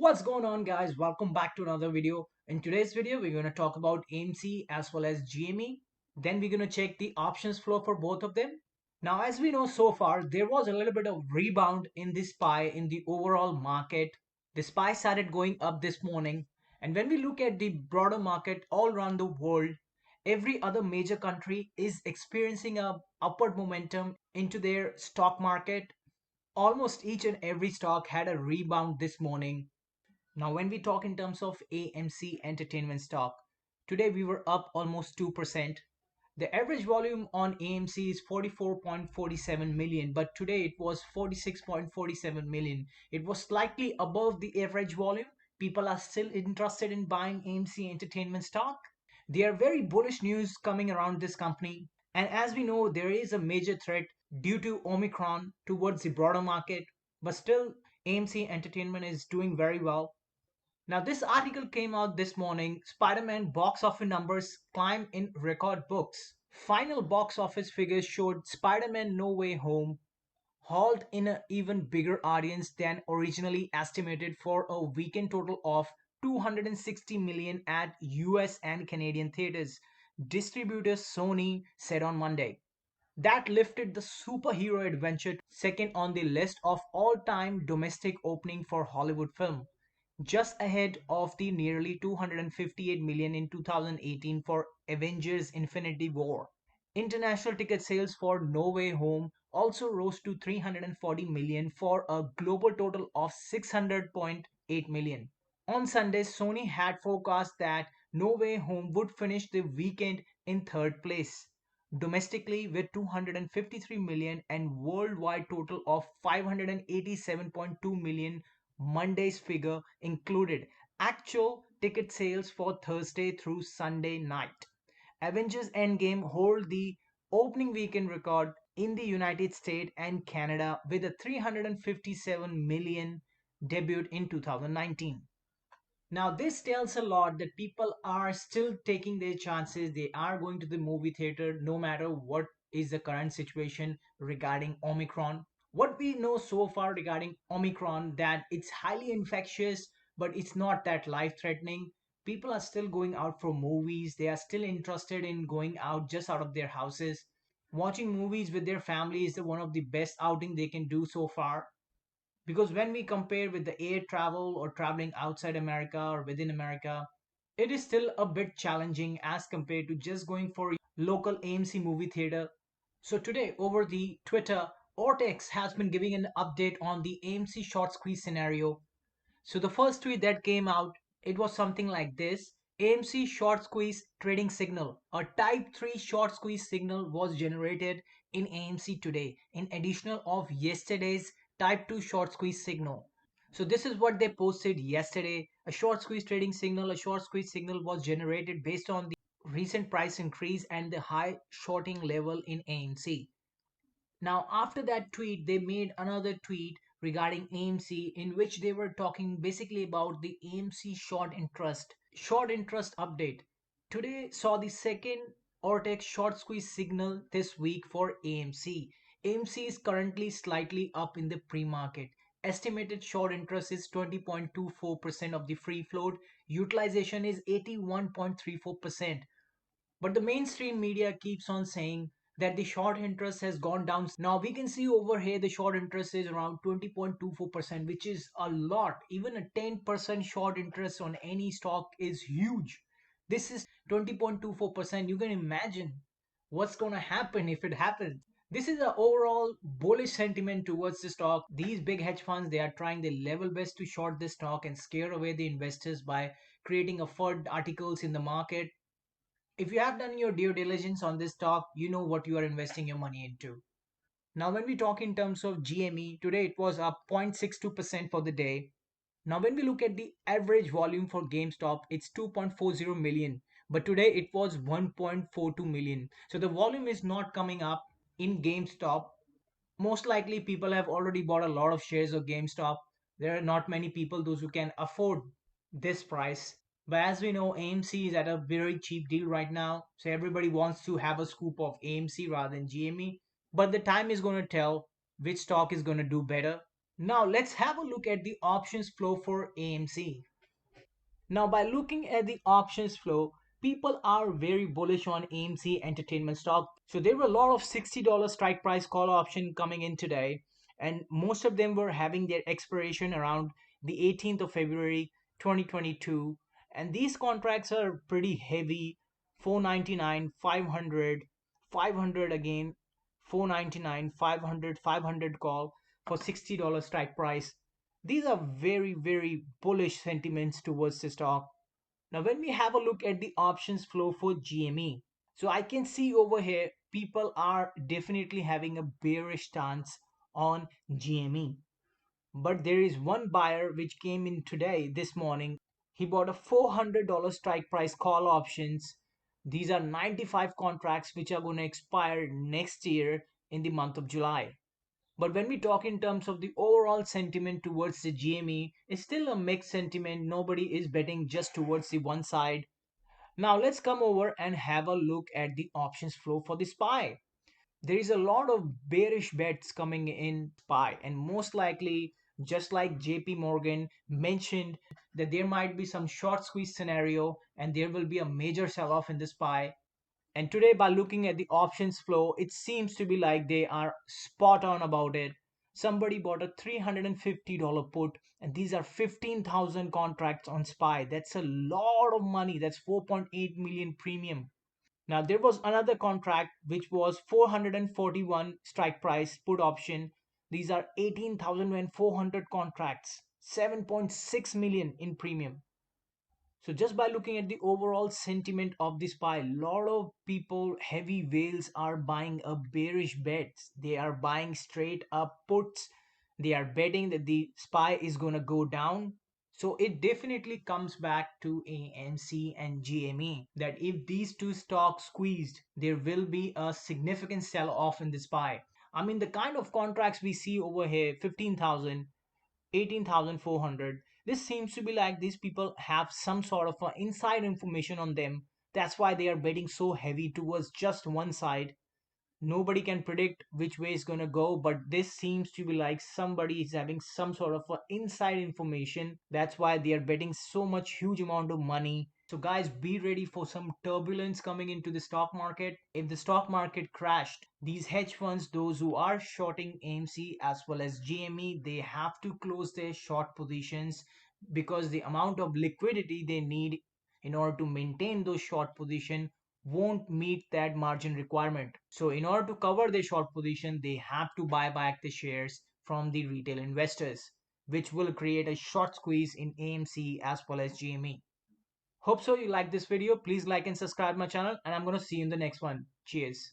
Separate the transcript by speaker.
Speaker 1: What's going on, guys? Welcome back to another video. In today's video we're going to talk about AMC as well as GME. Then we're going to check the options flow for both of them. Now, as we know, so far there was a little bit of rebound in the SPY in the overall market. The SPY started going up this morning, and when we look at the broader market all around the world, every other major country is experiencing a upward momentum into their stock market. Almost each and every stock had a rebound this morning. Now, when we talk in terms of AMC Entertainment stock, today we were up almost 2%. The average volume on AMC is 44.47 million, but today it was 46.47 million. It was slightly above the average volume. People are still interested in buying AMC Entertainment stock. There are very bullish news coming around this company. And as we know, there is a major threat due to Omicron towards the broader market, but still AMC Entertainment is doing very well. Now, this article came out this morning. Spider-Man box office numbers climb in record books. Final box office figures showed Spider-Man No Way Home hauled in an even bigger audience than originally estimated for a weekend total of 260 million at US and Canadian theaters, distributor Sony said on Monday. That lifted the superhero adventure to second on the list of all-time domestic opening for Hollywood film, just ahead of the nearly 258 million in 2018 for Avengers Infinity War. International ticket sales for No Way Home also rose to 340 million for a global total of 600.8 million. On Sunday, Sony had forecast that No Way Home would finish the weekend in third place domestically with 253 million and worldwide total of 587.2 million. Monday's figure included actual ticket sales for Thursday through Sunday night. Avengers Endgame hold the opening weekend record in the United States and Canada with a 357 million debut in 2019. Now, this tells a lot that people are still taking their chances. They are going to the movie theater no matter what is the current situation regarding Omicron. What we know so far regarding Omicron, that it's highly infectious, but it's not that life-threatening. People are still going out for movies. They are still interested in going out just out of their houses. Watching movies with their family is one of the best outing they can do so far, because when we compare with the air travel or traveling outside America or within America, it is still a bit challenging as compared to just going for local AMC movie theater. So today over the Twitter, Ortex has been giving an update on the AMC short squeeze scenario. So the first tweet that came out, it was something like this: AMC short squeeze trading signal. A type 3 short squeeze signal was generated in AMC today in addition of yesterday's type 2 short squeeze signal. So this is what they posted yesterday. A short squeeze trading signal, a short squeeze signal was generated based on the recent price increase and the high shorting level in AMC. Now, after that tweet, they made another tweet regarding AMC in which they were talking basically about the AMC short interest update. Today saw the second Ortex short squeeze signal this week for AMC. AMC is currently slightly up in the pre-market. Estimated short interest is 20.24% of the free float. Utilization is 81.34%. But the mainstream media keeps on saying that the short interest has gone down. Now we can see over here the short interest is around 20.24%, which is a lot. Even a 10% short interest on any stock is huge. This is 20.24%. You can imagine what's going to happen if it happens. This is an overall bullish sentiment towards the stock. These big hedge funds, they are trying their level best to short this stock and scare away the investors by creating a FUD articles in the market. If you have done your due diligence on this stock, you know what you are investing your money into. Now, when we talk in terms of GME, today it was up 0.62% for the day. Now, when we look at the average volume for GameStop, it's 2.40 million, but today it was 1.42 million. So the volume is not coming up in GameStop. Most likely, people have already bought a lot of shares of GameStop. There are not many people, those who can afford this price. But as we know, AMC is at a very cheap deal right now. So everybody wants to have a scoop of AMC rather than GME. But the time is going to tell which stock is going to do better. Now let's have a look at the options flow for AMC. Now, by looking at the options flow, people are very bullish on AMC Entertainment stock. So there were a lot of $60 strike price call option coming in today, and most of them were having their expiration around the 18th of February 2022. And these contracts are pretty heavy: 499, 500, 500 again, 499, 500, 500 call for $60 strike price. These are very, very bullish sentiments towards the stock. Now, when we have a look at the options flow for GME, so I can see over here people are definitely having a bearish stance on GME. But there is one buyer which came in today, this morning. He bought a $400 strike price call options. These are 95 contracts which are going to expire next year in the month of July. But when we talk in terms of the overall sentiment towards the GME, it's still a mixed sentiment. Nobody is betting just towards the one side. Now let's come over and have a look at the options flow for the SPY. There is a lot of bearish bets coming in SPY, and most likely, just like JP Morgan mentioned, that there might be some short squeeze scenario and there will be a major sell off in the SPY. And today, by looking at the options flow, it seems to be like they are spot on about it. Somebody bought a $350 put, and these are 15,000 contracts on SPY. That's a lot of money. That's 4.8 million premium. Now, there was another contract which was 441 strike price put option. These are 18,400 contracts, 7.6 million in premium. So just by looking at the overall sentiment of this pie, a lot of people, heavy whales, are buying a bearish bets. They are buying straight up puts. They are betting that the SPY is gonna go down. So it definitely comes back to AMC and GME that if these two stocks squeezed, there will be a significant sell off in the SPY. I mean, the kind of contracts we see over here, 15,000, 18,400. This seems to be like these people have some sort of inside information on them. That's why they are betting so heavy towards just one side. Nobody can predict which way it's going to go, but this seems to be like somebody is having some sort of inside information. That's why they are betting so much huge amount of money. So guys, be ready for some turbulence coming into the stock market. If the stock market crashed, these hedge funds, those who are shorting AMC as well as GME, they have to close their short positions because the amount of liquidity they need in order to maintain those short position won't meet that margin requirement. So in order to cover their short position, they have to buy back the shares from the retail investors, which will create a short squeeze in AMC as well as GME. Hope so you like this video. Please like and subscribe my channel, and I'm going to see you in the next one. Cheers.